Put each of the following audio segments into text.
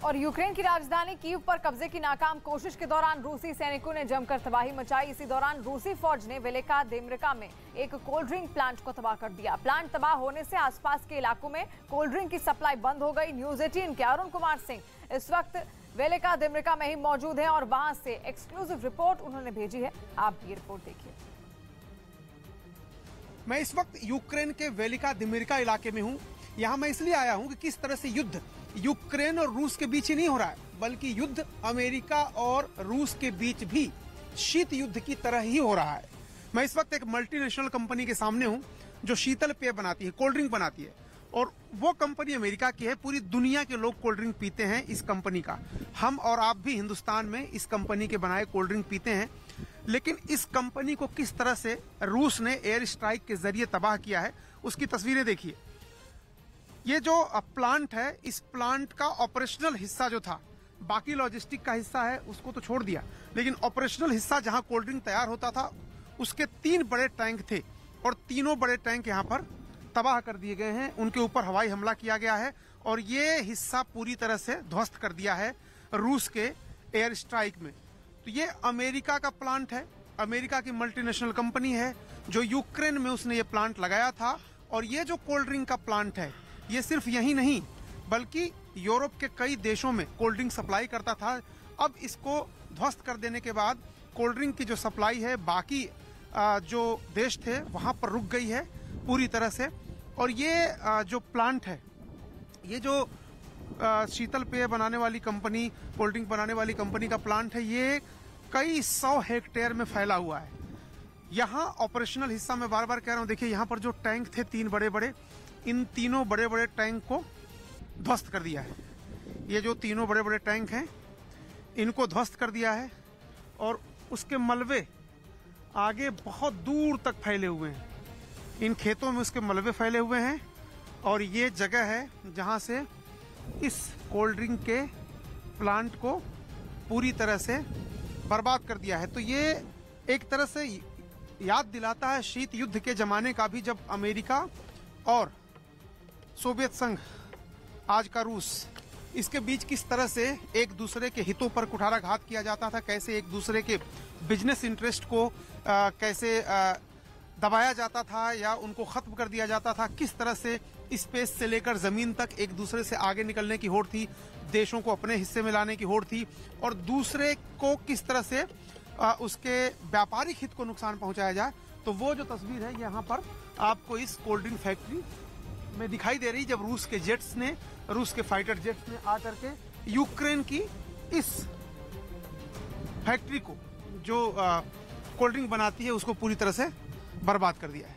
और यूक्रेन की राजधानी कीव पर कब्जे की नाकाम कोशिश के दौरान रूसी सैनिकों ने जमकर तबाही मचाई। इसी दौरान रूसी फौज ने वेलेका दिमिर्का में एक कोल्ड ड्रिंक प्लांट को तबाह कर दिया। प्लांट तबाह होने से आसपास के इलाकों में कोल्ड ड्रिंक की सप्लाई बंद हो गई। न्यूज 18 के अरुण कुमार सिंह इस वक्त वेलेका दिमिर्का में ही मौजूद हैं और वहां से एक्सक्लूसिव रिपोर्ट उन्होंने भेजी है। आप ये रिपोर्ट देखिए। मैं इस वक्त यूक्रेन के वेलिका दिमिर्का इलाके में हूँ। यहाँ मैं इसलिए आया हूँ कि किस तरह से युद्ध यूक्रेन और रूस के बीच ही नहीं हो रहा है, बल्कि युद्ध अमेरिका और रूस के बीच भी शीत युद्ध की तरह ही हो रहा है। मैं इस वक्त एक मल्टीनेशनल कंपनी के सामने हूँ जो शीतल पेय बनाती है, कोल्ड ड्रिंक बनाती है, और वो कंपनी अमेरिका की है। पूरी दुनिया के लोग कोल्ड ड्रिंक पीते हैं इस कंपनी का। हम और आप भी हिंदुस्तान में इस कंपनी के बनाए कोल्ड ड्रिंक पीते हैं। लेकिन इस कंपनी को किस तरह से रूस ने एयर स्ट्राइक के जरिए तबाह किया है, उसकी तस्वीरें देखिए। ये जो प्लांट है, इस प्लांट का ऑपरेशनल हिस्सा जो था, बाकी लॉजिस्टिक का हिस्सा है उसको तो छोड़ दिया, लेकिन ऑपरेशनल हिस्सा जहां कोल्ड ड्रिंक तैयार होता था उसके 3 बड़े टैंक थे और तीनों बड़े टैंक यहां पर तबाह कर दिए गए हैं। उनके ऊपर हवाई हमला किया गया है और ये हिस्सा पूरी तरह से ध्वस्त कर दिया है रूस के एयर स्ट्राइक में। तो ये अमेरिका का प्लांट है, अमेरिका की मल्टीनेशनल कंपनी है जो यूक्रेन में उसने ये प्लांट लगाया था। और ये जो कोल्ड ड्रिंक का प्लांट है, ये सिर्फ यही नहीं बल्कि यूरोप के कई देशों में कोल्ड ड्रिंक सप्लाई करता था। अब इसको ध्वस्त कर देने के बाद कोल्ड ड्रिंक की जो सप्लाई है बाकी जो देश थे वहां पर रुक गई है पूरी तरह से। और ये जो प्लांट है, ये जो शीतल पेय बनाने वाली कंपनी, कोल्ड ड्रिंक बनाने वाली कंपनी का प्लांट है, ये कई 100 हेक्टेयर में फैला हुआ है। यहाँ ऑपरेशनल हिस्सा में बार बार कह रहा हूँ, देखिए यहाँ पर जो टैंक थे 3 बड़े बड़े, इन तीनों बड़े बड़े टैंक को ध्वस्त कर दिया है। ये जो तीनों बड़े बड़े टैंक हैं इनको ध्वस्त कर दिया है और उसके मलबे आगे बहुत दूर तक फैले हुए हैं। इन खेतों में उसके मलबे फैले हुए हैं और ये जगह है जहां से इस कोल्ड ड्रिंक के प्लांट को पूरी तरह से बर्बाद कर दिया है। तो ये एक तरह से याद दिलाता है शीत युद्ध के जमाने का भी, जब अमेरिका और सोवियत संघ, आज का रूस, इसके बीच किस तरह से एक दूसरे के हितों पर कुठाराघात किया जाता था, कैसे एक दूसरे के बिजनेस इंटरेस्ट को कैसे दबाया जाता था या उनको खत्म कर दिया जाता था, किस तरह से स्पेस से लेकर जमीन तक एक दूसरे से आगे निकलने की होड़ थी, देशों को अपने हिस्से में लाने की होड़ थी, और दूसरे को किस तरह से उसके व्यापारिक हित को नुकसान पहुंचाया जाए। तो वो जो तस्वीर है यहाँ पर आपको इस कोल्ड ड्रिंक फैक्ट्री में दिखाई दे रही, जब रूस के जेट्स ने, रूस के फाइटर जेट्स ने आकर के यूक्रेन की इस फैक्ट्री को जो कोल्ड ड्रिंक बनाती है उसको पूरी तरह से बर्बाद कर दिया है।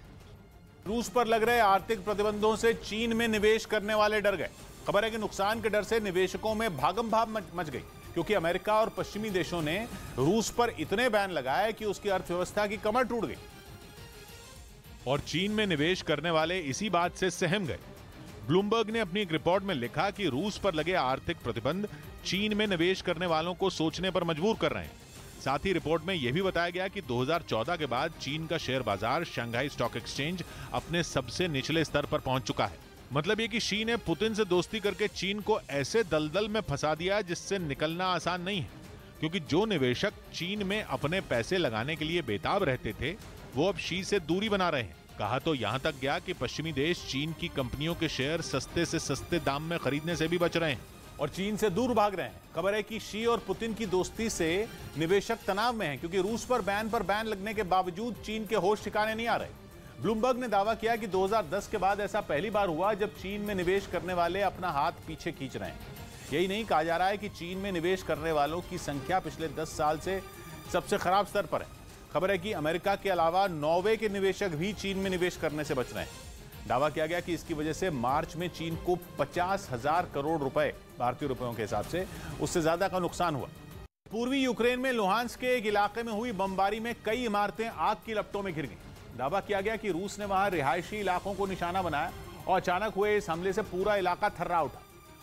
रूस पर लग रहे आर्थिक प्रतिबंधों से चीन में निवेश करने वाले डर गए। खबर है कि नुकसान के डर से निवेशकों में भागम भाग मच गई, क्योंकि अमेरिका और पश्चिमी देशों ने रूस पर इतने बैन लगाए कि उसकी अर्थव्यवस्था की कमर टूट गई और चीन में निवेश करने वाले इसी बात से सहम गए। ब्लूमबर्ग ने अपनी एक रिपोर्ट में लिखा कि रूस पर लगे आर्थिक प्रतिबंध चीन में निवेश करने वालों को सोचने पर मजबूर कर रहे हैं। साथ ही रिपोर्ट में यह भी बताया गया कि 2014 के बाद चीन का शेयर बाजार शंघाई स्टॉक एक्सचेंज अपने सबसे निचले स्तर पर पहुंच चुका है। मतलब ये कि शी ने पुतिन से दोस्ती करके चीन को ऐसे दलदल में फंसा दिया जिससे निकलना आसान नहीं है, क्योंकि जो निवेशक चीन में अपने पैसे लगाने के लिए बेताब रहते थे वो अब शी से दूरी बना रहे हैं। कहा तो यहां तक गया कि पश्चिमी देश चीन की कंपनियों के शेयर सस्ते से सस्ते दाम में खरीदने से भी बच रहे हैं और चीन से दूर भाग रहे हैं। खबर है कि शी और पुतिन की दोस्ती से निवेशक तनाव में हैं, क्योंकि रूस पर बैन लगने के बावजूद चीन के होश ठिकाने नहीं आ रहे। ब्लूमबर्ग ने दावा किया कि 2010 के बाद ऐसा पहली बार हुआ जब चीन में निवेश करने वाले अपना हाथ पीछे खींच रहे हैं। यही नहीं, कहा जा रहा है कि चीन में निवेश करने वालों की संख्या पिछले 10 साल से सबसे खराब स्तर पर है। खबर है कि अमेरिका के अलावा नॉर्वे के निवेशक भी चीन में निवेश करने से बच रहे हैं। दावा किया गया कि इसकी वजह से मार्च में चीन को 50,000 करोड़ रुपए, भारतीय रुपयों के हिसाब से, उससे ज्यादा का नुकसान हुआ। पूर्वी यूक्रेन में लुहांस्क के एक इलाके में हुई बमबारी में कई इमारतें आग की लपटों में घिर गईं। दावा किया गया कि रूस ने वहां रिहायशी इलाकों को निशाना बनाया और अचानक हुए इस हमले से पूरा इलाका थर्रा उठा।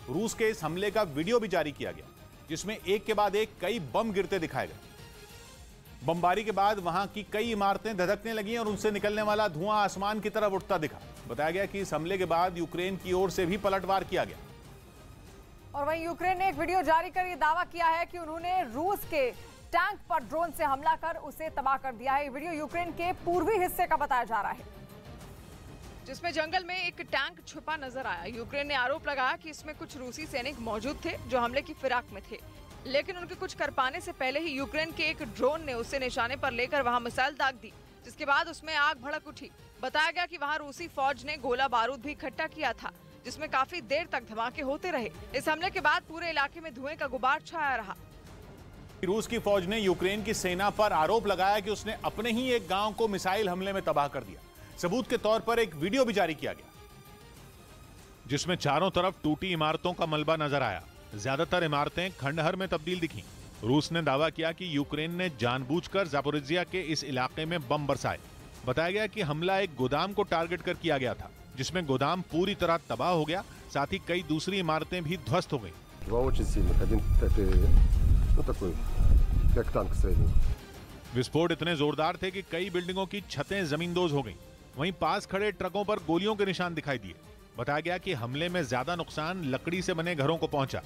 रूस के इस हमले का वीडियो भी जारी किया गया, जिसमें एक के बाद एक कई बम गिरते दिखाए गए। बमबारी के बाद वहां की कई इमारतें धधकने लगीं और उनसे निकलने वाला धुआं आसमान की तरफ उठता दिखा। बताया गया कि इस हमले के बाद यूक्रेन की ओर से भी पलटवार किया गया। और वहीं यूक्रेन ने एक वीडियो जारी कर ये दावा किया है कि उन्होंने रूस के टैंक पर ड्रोन से हमला कर उसे तबाह कर दिया है। ये वीडियो यूक्रेन के पूर्वी हिस्से का बताया जा रहा है, जिसमें जंगल में एक टैंक छुपा नजर आया। यूक्रेन ने आरोप लगाया कि इसमें कुछ रूसी सैनिक मौजूद थे जो हमले की फिराक में थे, लेकिन उनके कुछ कर पाने से पहले ही यूक्रेन के एक ड्रोन ने उसे निशाने पर लेकर वहां मिसाइल दाग दी, जिसके बाद उसमें आग भड़क उठी। बताया गया कि वहां रूसी फौज ने गोला बारूद भी इकट्ठा किया था, जिसमें काफी देर तक धमाके होते रहे। इस हमले के बाद पूरे इलाके में धुएं का गुबार छाया रहा। रूस की फौज ने यूक्रेन की सेना पर आरोप लगाया कि उसने अपने ही एक गांव को मिसाइल हमले में तबाह कर दिया। सबूत के तौर पर एक वीडियो भी जारी किया गया, जिसमें चारों तरफ टूटी इमारतों का मलबा नजर आया। ज्यादातर इमारतें खंडहर में तब्दील दिखीं। रूस ने दावा किया कि यूक्रेन ने जानबूझकर ज़ापोरिज़िया के इस इलाके में बम बरसाए। बताया गया कि हमला एक गोदाम को टारगेट कर किया गया था, जिसमें गोदाम पूरी तरह तबाह हो गया, साथ ही कई दूसरी इमारतें भी ध्वस्त हो गई। विस्फोट इतने जोरदार थे कि कई बिल्डिंगों की छतें जमींदोज हो गईं। वहीं पास खड़े ट्रकों पर गोलियों के निशान दिखाई दिए। बताया गया कि हमले में ज्यादा नुकसान लकड़ी से बने घरों को पहुंचा।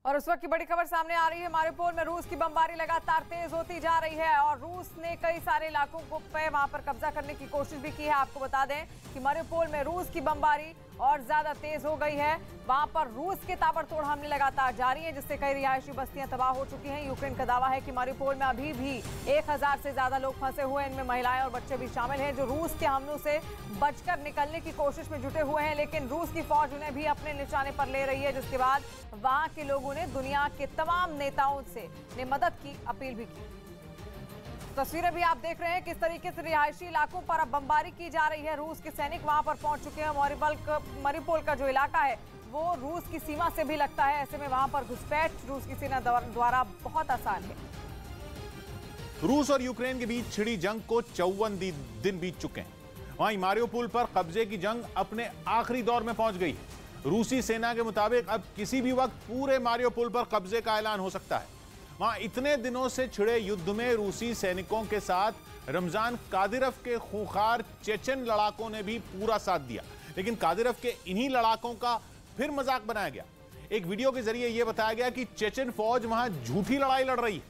और उस वक्त की बड़ी खबर सामने आ रही है, मारिउपोल में रूस की बमबारी लगातार तेज होती जा रही है और रूस ने कई सारे इलाकों को पे वहां पर कब्जा करने की कोशिश भी की है। आपको बता दें कि मारिउपोल में रूस की बमबारी और ज्यादा तेज हो गई है। वहां पर रूस के ताबड़तोड़ हमले लगातार जारी हैं, जिससे कई रिहायशी बस्तियां तबाह हो चुकी हैं। यूक्रेन का दावा है कि मारिउपोल में अभी भी 1000 से ज्यादा लोग फंसे हुए हैं, इनमें महिलाएं और बच्चे भी शामिल हैं, जो रूस के हमलों से बचकर निकलने की कोशिश में जुटे हुए हैं। लेकिन रूस की फौज उन्हें भी अपने निशाने पर ले रही है, जिसके बाद वहां के लोगों ने दुनिया के तमाम नेताओं से मदद की अपील भी की। तस्वीरें भी आप देख रहे हैं किस तरीके से रिहायशी इलाकों पर अब बमबारी की जा रही है। रूस के सैनिक वहां पर पहुंच चुके हैं। मारिउपोल का जो इलाका है वो रूस की सीमा से भी लगता है, ऐसे में वहां पर घुसपैठ रूस की सेना द्वारा बहुत आसान है। रूस और यूक्रेन के बीच छिड़ी जंग को 54 दिन बीत चुके हैं। वहीं मारिउपोल पर कब्जे की जंग अपने आखिरी दौर में पहुंच गई है। रूसी सेना के मुताबिक अब किसी भी वक्त पूरे मारिउपोल पर कब्जे का ऐलान हो सकता है। वहां इतने दिनों से छिड़े युद्ध में रूसी सैनिकों के साथ रमजान कादिरव के खूंखार चेचन लड़ाकों ने भी पूरा साथ दिया, लेकिन कादिरव के इन्हीं लड़ाकों का फिर मजाक बनाया गया। एक वीडियो के जरिए यह बताया गया कि चेचन फौज वहां झूठी लड़ाई लड़ रही है।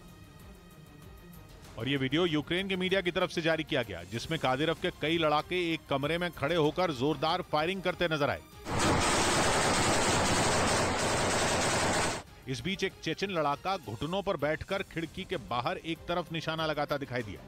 और यह वीडियो यूक्रेन के मीडिया की तरफ से जारी किया गया, जिसमें कादिरव के कई लड़ाके एक कमरे में खड़े होकर जोरदार फायरिंग करते नजर आए। इस बीच एक चेचन लड़ाका घुटनों पर बैठकर खिड़की के बाहर एक तरफ निशाना लगाता दिखाई दिया।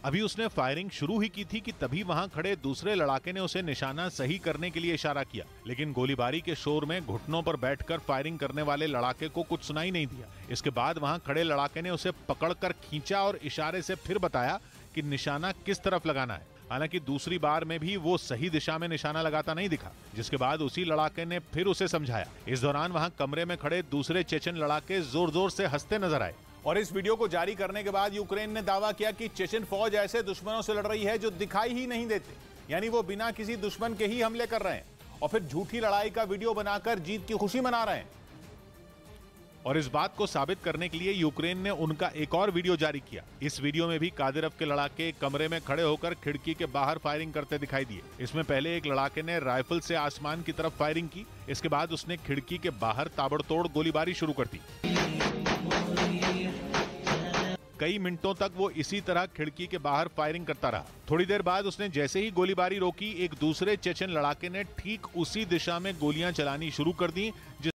अभी उसने फायरिंग शुरू ही की थी कि तभी वहां खड़े दूसरे लड़ाके ने उसे निशाना सही करने के लिए इशारा किया, लेकिन गोलीबारी के शोर में घुटनों पर बैठकर फायरिंग करने वाले लड़ाके को कुछ सुनाई नहीं दिया। इसके बाद वहां खड़े लड़ाके ने उसे पकड़कर खींचा और इशारे से फिर बताया कि निशाना किस तरफ लगाना है। हालांकि दूसरी बार में भी वो सही दिशा में निशाना लगाता नहीं दिखा, जिसके बाद उसी लड़ाके ने फिर उसे समझाया। इस दौरान वहां कमरे में खड़े दूसरे चेचन लड़ाके जोर जोर से हंसते नजर आए। और इस वीडियो को जारी करने के बाद यूक्रेन ने दावा किया कि चेचन फौज ऐसे दुश्मनों से लड़ रही है जो दिखाई ही नहीं देते, यानी वो बिना किसी दुश्मन के ही हमले कर रहे हैं और फिर झूठी लड़ाई का वीडियो बनाकर जीत की खुशी मना रहे हैं। और इस बात को साबित करने के लिए यूक्रेन ने उनका एक और वीडियो जारी किया। इस वीडियो में भी कादिरव के लड़ाके कमरे में खड़े होकर खिड़की के बाहर फायरिंग करते दिखाई दिए। इसमें पहले एक लड़ाके ने राइफल से आसमान की तरफ फायरिंग की, इसके बाद उसने खिड़की के बाहर ताबड़तोड़ गोलीबारी शुरू कर दी। कई मिनटों तक वो इसी तरह खिड़की के बाहर फायरिंग करता रहा। थोड़ी देर बाद उसने जैसे ही गोलीबारी रोकी, एक दूसरे चेचन लड़ाके ने ठीक उसी दिशा में गोलियां चलानी शुरू कर दी।